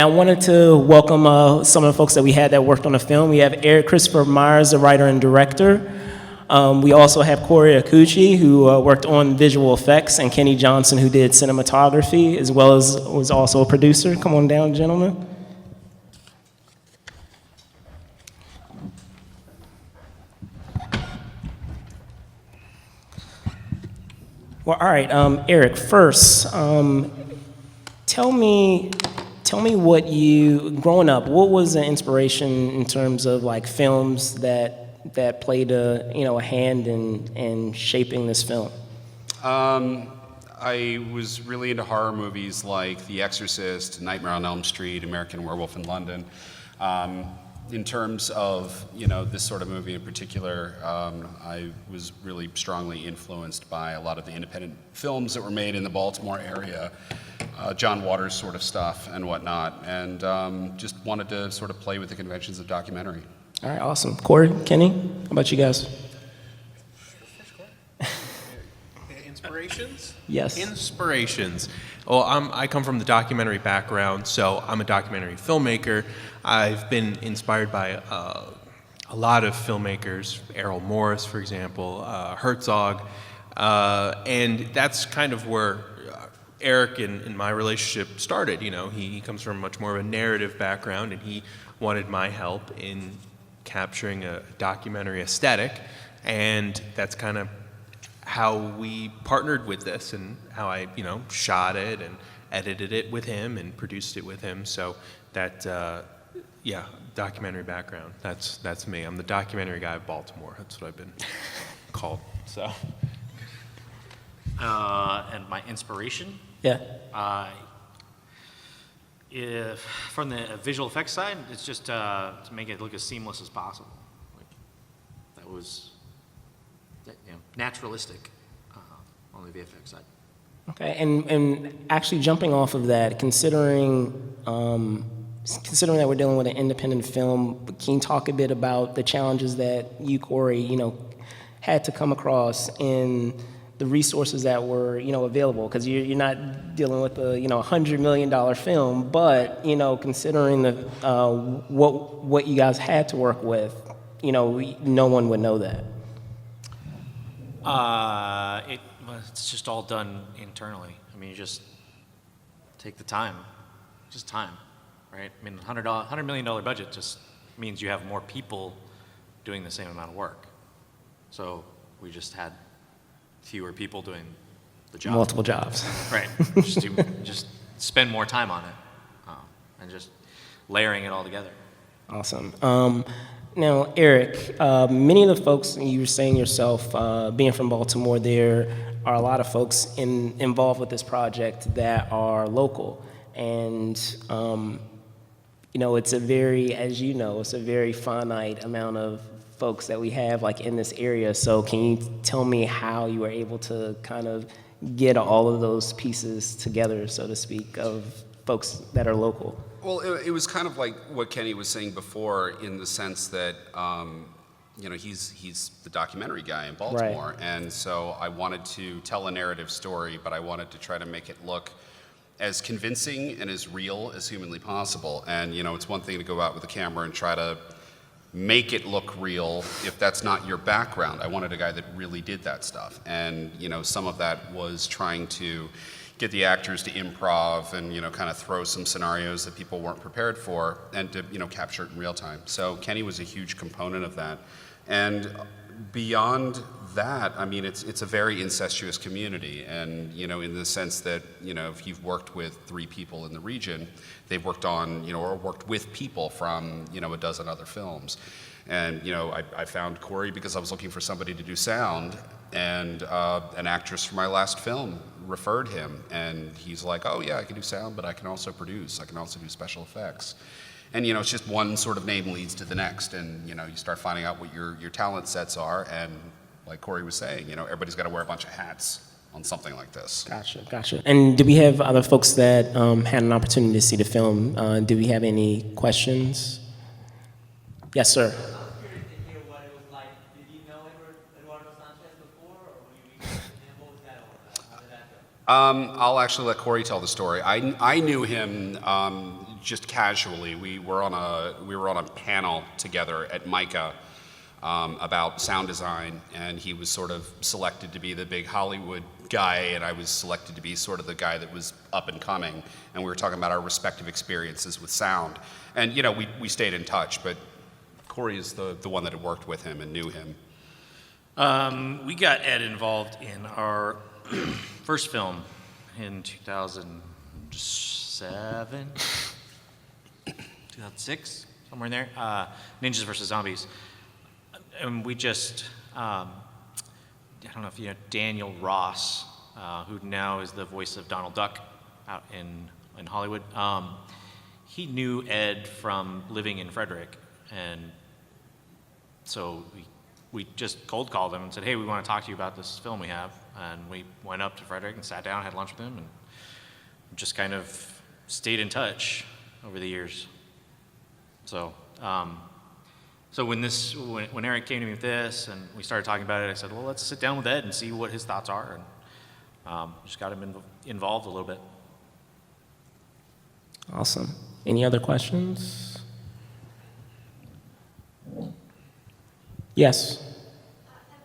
I wanted to welcome some of the folks that we had that worked on the film. We have Eric Christopher Myers, the writer and director. We also have Corey Akuchi, who worked on visual effects, and Kenny Johnson, who did cinematography, as well as was also a producer. Come on down, gentlemen. Well, all right, Eric, first, tell me what growing up, what was the inspiration in terms of like films that played a hand in shaping this film? I was really into horror movies like The Exorcist, Nightmare on Elm Street, American Werewolf in London. In terms of this sort of movie in particular, I was really strongly influenced by a lot of the independent films that were made in the Baltimore area, John Waters sort of stuff and whatnot, and just wanted to sort of play with the conventions of documentary. All right, awesome. Corey, Kenny, how about you guys? Inspirations? Yes. Inspirations. Well, I come from the documentary background, so I'm a documentary filmmaker. I've been inspired by a lot of filmmakers, Errol Morris, for example, Herzog, and that's kind of where Eric and my relationship started. He comes from much more of a narrative background, and he wanted my help in capturing a documentary aesthetic, and that's kind of how we partnered with this and how I, shot it and edited it with him and produced it with him. So that, documentary background. That's me. I'm the documentary guy of Baltimore. That's what I've been called. So. And my inspiration? Yeah. If from the visual effects side, it's just to make it look as seamless as possible. That was naturalistic on the VFX side. Okay, and actually jumping off of that, considering that we're dealing with an independent film, can you talk a bit about the challenges that you, Corey, had to come across in the resources that were, available? Because you're not dealing with a, $100 million film, but, considering the what you guys had to work with, no one would know that. It's just all done internally. I mean, you just take the time, just time, right? I mean, $100 million budget just means you have more people doing the same amount of work. So we just had fewer people doing the job. Multiple jobs. Right. Just spend more time on it and just layering it all together. Awesome. Now, Eric, many of the folks, you were saying yourself, being from Baltimore, there are a lot of folks involved with this project that are local. And, it's a very, as you know, it's a very finite amount of folks that we have like in this area. So can you tell me how you were able to kind of get all of those pieces together, so to speak, of folks that are local? Well, it was kind of like what Kenny was saying before, in the sense that he's the documentary guy in Baltimore, right. And so I wanted to tell a narrative story, but I wanted to try to make it look as convincing and as real as humanly possible. And it's one thing to go out with a camera and try to make it look real if that's not your background. I wanted a guy that really did that stuff, and some of that was trying to get the actors to improv and kind of throw some scenarios that people weren't prepared for, and to capture it in real time. So Kenny was a huge component of that. And beyond that, I mean, it's a very incestuous community, and in the sense that if you've worked with 3 people in the region, they've worked on or worked with people from a dozen other films. And I found Corey because I was looking for somebody to do sound, and an actress from my last film referred him, and he's like, oh yeah, I can do sound, but I can also produce, I can also do special effects. And it's just one sort of name leads to the next, and you start finding out what your talent sets are, and like Corey was saying, everybody's got to wear a bunch of hats on something like this. Gotcha. And do we have other folks that had an opportunity to see the film? Do we have any questions? Yes, sir. I'll actually let Corey tell the story. I knew him just casually, we were on a panel together at MICA about sound design, and he was sort of selected to be the big Hollywood guy, and I was selected to be sort of the guy that was up and coming, and we were talking about our respective experiences with sound. And we stayed in touch, but Corey is the one that had worked with him and knew him. We got Ed involved in our first film in 2007, 2006, somewhere in there, Ninjas vs. Zombies. And we just, I don't know if you know Daniel Ross, who now is the voice of Donald Duck out in Hollywood. He knew Ed from living in Frederick, and so we just cold called him and said, hey, we want to talk to you about this film we have. And we went up to Frederick and sat down, had lunch with him, and just kind of stayed in touch over the years. So, when Eric came to me with this and we started talking about it, I said, well, let's sit down with Ed and see what his thoughts are. And just got him involved a little bit. Awesome. Any other questions? Yes. Have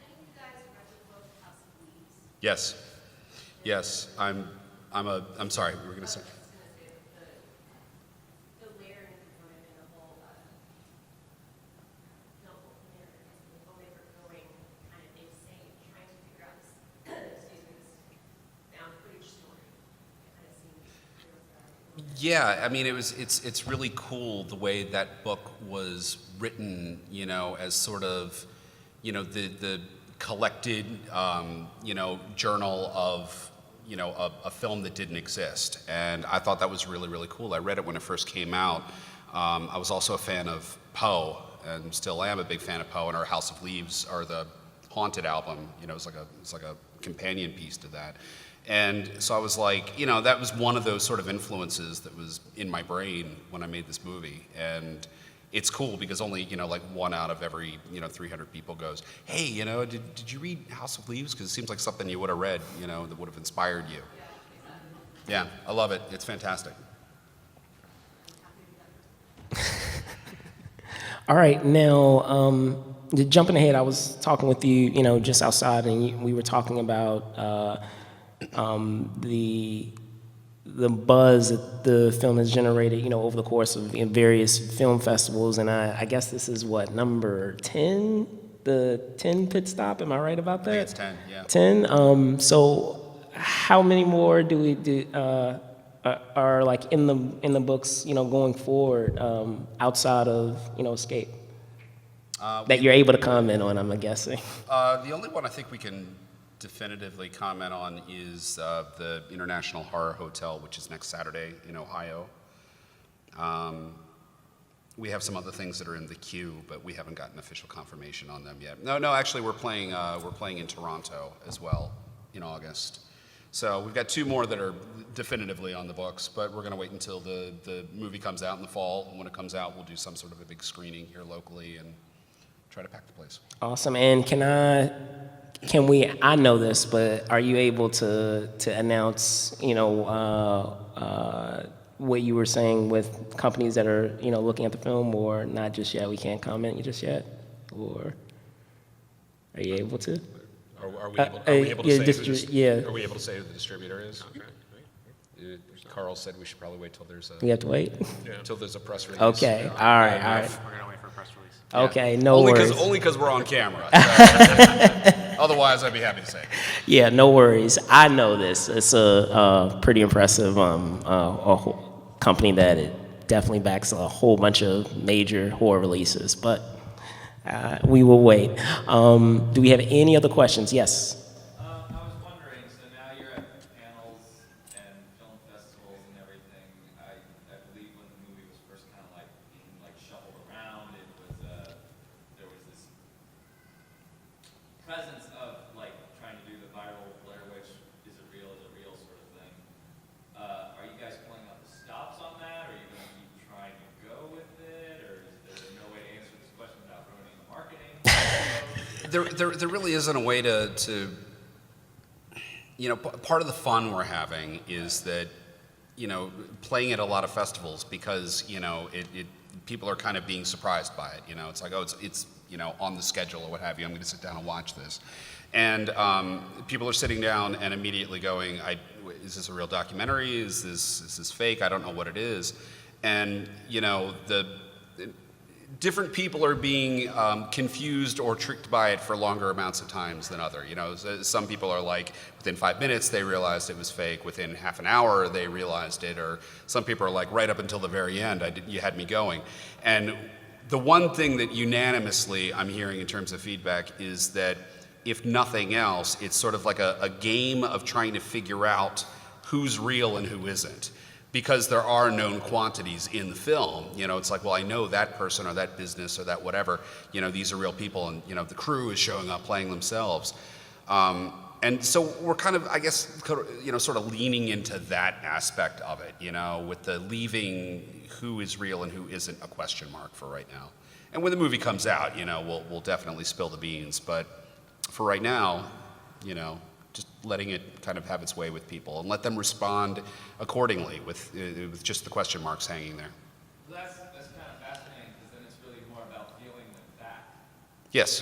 any of you guys read the book House of Leaves? Yes. I'm sorry. We were going to say. I was just going to say that the layering component and the whole novel narrative, the filmmaker going kind of insane, trying to figure out this, this found footage story. It kind of seemed Yeah, I mean, it's really cool the way that book was written, as sort of, the collected, journal of, a film that didn't exist. And I thought that was really, really cool. I read it when it first came out. I was also a fan of Poe, and still am a big fan of Poe, and our House of Leaves are the Haunted album. It's like a companion piece to that. And so I was like, that was one of those sort of influences that was in my brain when I made this movie. And it's cool because only, like one out of every, 300 people goes, hey, did you read House of Leaves? Because it seems like something you would have read, that would have inspired you. Yeah, I love it. It's fantastic. All right, now, jumping ahead, I was talking with you, just outside, and we were talking about the buzz that the film has generated, over the course of various film festivals, and I guess this is what, number 10? The 10 pit stop, am I right about that? I think it's 10, yeah. 10? So how many more do we do, are like in the books, going forward, outside of, Escape? That you're able to comment on, I'm guessing. The only one I think we can definitively comment on is the International Horror Hotel, which is next Saturday in Ohio. We have some other things that are in the queue, but we haven't gotten official confirmation on them yet. No, actually we're playing in Toronto as well in August. So we've got two more that are definitively on the books, but we're going to wait until the movie comes out in the fall. And when it comes out, we'll do some sort of a big screening here locally and try to pack the place. Awesome. And I know this, but are you able to announce, what you were saying with companies that are, looking at the film, or not just yet? We can't comment just yet? Or are you able to? Are we able to say who the distributor is? Carl said we should probably wait till there's We have to wait? till there's a press release. Okay, all right. We're going to wait for a press release. Okay, no worries. Only because we're on camera. So. Otherwise, I'd be happy to say. Yeah, no worries. I know this. It's a pretty impressive company that it definitely backs a whole bunch of major horror releases, but we will wait. Do we have any other questions? Yes. I was wondering, so now you're at panels and film festivals and everything. I believe when the movie was first kind of being shuffled around, it was there was this presence of trying to do the viral Blair Witch, is it real sort of thing. Are you guys pulling out the stops on that? Are you going to keep trying to go with it, or is there no way to answer this question without ruining the marketing? There really isn't a way to part of the fun we're having is that, playing at a lot of festivals because, people are kind of being surprised by it. It's like, oh, it's on the schedule or what have you. I'm going to sit down and watch this. And people are sitting down and immediately going, is this a real documentary? Is this fake? I don't know what it is. And, the different people are being confused or tricked by it for longer amounts of times than other. Some people are like, within 5 minutes they realized it was fake. Within half an hour they realized it. Or some people are like, right up until the very end, you had me going. And the one thing that unanimously I'm hearing in terms of feedback is that, if nothing else, it's sort of like a game of trying to figure out who's real and who isn't. Because there are known quantities in the film. It's like, well, I know that person or that business or that whatever, these are real people, and, the crew is showing up playing themselves. And so we're kind of, I guess, sort of leaning into that aspect of it, with the leaving who is real and who isn't a question mark for right now. And when the movie comes out, we'll definitely spill the beans. But for right now, just letting it kind of have its way with people and let them respond accordingly with just the question marks hanging there. Well, that's kind of fascinating because then it's really more about feeling than fact. Yes.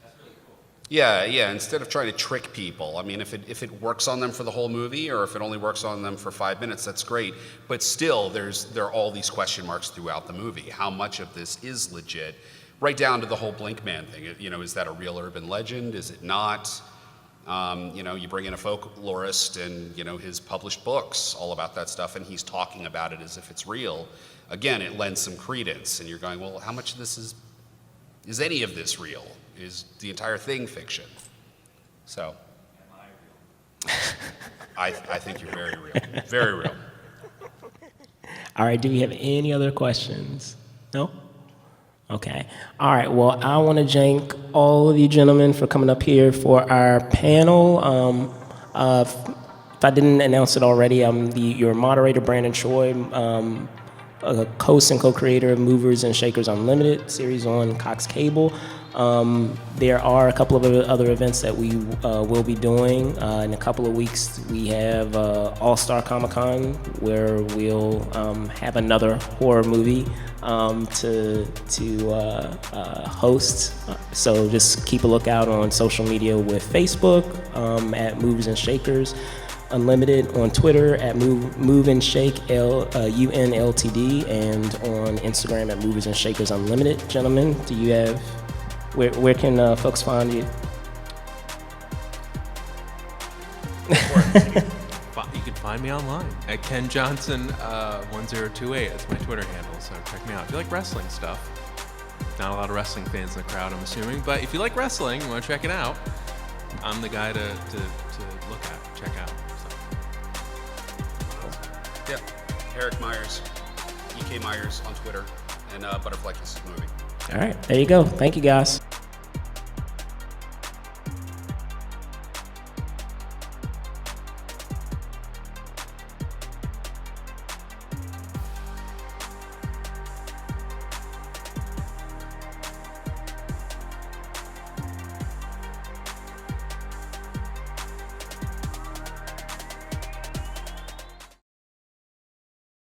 That's really cool. Yeah. Instead of trying to trick people, I mean, if it works on them for the whole movie, or if it only works on them for 5 minutes, that's great. But still, there are all these question marks throughout the movie. How much of this is legit? Right down to the whole Blinkman thing. Is that a real urban legend? Is it not? You bring in a folklorist and, his published books all about that stuff, and he's talking about it as if it's real. Again, it lends some credence, and you're going, well, how much of this is any of this real? Is the entire thing fiction? So, Am I real? I think you're very real. Very real. All right, do we have any other questions? No? Okay. All right. Well, I want to thank all of you gentlemen for coming up here for our panel. If I didn't announce it already, I'm your moderator, Brandon Choi, a host and co-creator of Movers and Shakers Unlimited series on Cox Cable. There are a couple of other events that we will be doing. In a couple of weeks, we have All-Star Comic-Con, where we'll have another horror movie to host. So just keep a lookout on social media with Facebook at Movers and Shakers Unlimited, on Twitter at Move and Shake UNLTD, and on Instagram at Movers and Shakers Unlimited. Gentlemen, do you have where can folks find you? You can find me online at Ken Johnson 1028. That's my Twitter handle, so check me out. If you like wrestling stuff, not a lot of wrestling fans in the crowd, I'm assuming, but if you like wrestling, you want to check it out, I'm the guy to look at, check out. So. Yeah. Eric Myers, EK Myers on Twitter, and Butterfly Kisses Movie. All right, there you go. Thank you, guys.